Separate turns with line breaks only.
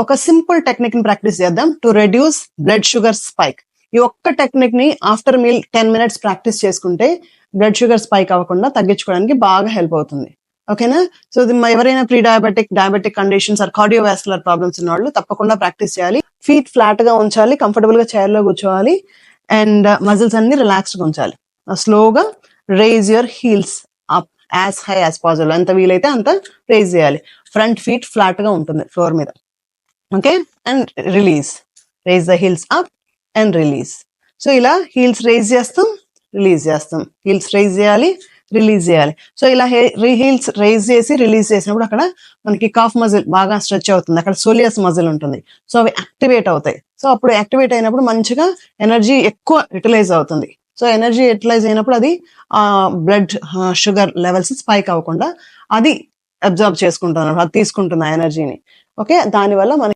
ఒక simple technique ని practice చేద్దాం to reduce blood sugar spike. ఈ ఒక్క టెక్నిక్ ని ఆఫ్టర్ మీల్ 10 minutes ప్రాక్టీస్ చేసుకుంటే బ్లడ్ షుగర్ స్పైక్ అవ్వకుండా తగ్గించుకోవడానికి బాగా హెల్ప్ అవుతుంది. ఓకేనా? సో ఎవరైనా pre diabetic conditions or cardiovascular problems ఉన్న వాళ్ళు తప్పకుండా ప్రాక్టీస్ చేయాలి. ఫీట్ ఫ్లాట్ గా ఉంచాలి, కంఫర్టబుల్ గా చైర్ లో కూర్చోవాలి, అండ్ మజిల్స్ అన్ని రిలాక్స్డ్ గా ఉంచాలి. స్లోగా raise your heels up as high as possible. ఎంత వీలైతే అంత రేజ్ చేయాలి. ఫ్రంట్ ఫీట్ ఫ్లాట్ గా ఉంటుంది ఫ్లోర్ మీద. Okay, and release. Raise the heels up and release. So ఇలా హీల్స్ రేజ్ చేస్తాం, రిలీజ్ చేస్తాం, హీల్స్ రేజ్ చేయాలి, రిలీజ్ చేయాలి. సో ఇలా హీల్స్ రేజ్ చేసి రిలీజ్ చేసినప్పుడు అక్కడ మనకి కాఫ్ మజిల్ బాగా స్ట్రెచ్ అవుతుంది, అక్కడ సోలియస్ మజిల్ ఉంటుంది. సో అవి యాక్టివేట్ అవుతాయి. సో అప్పుడు యాక్టివేట్ అయినప్పుడు మంచిగా ఎనర్జీ ఎక్కువ యూటిలైజ్ అవుతుంది. సో ఎనర్జీ యూటిలైజ్ అయినప్పుడు అది బ్లడ్ షుగర్ లెవెల్స్ స్పైక్ అవ్వకుండా అది అబ్జర్వ్ చేసుకుంటున్నారు, అది తీసుకుంటుంది ఆ ఎనర్జీని. ఓకే, దానివల్ల మనకి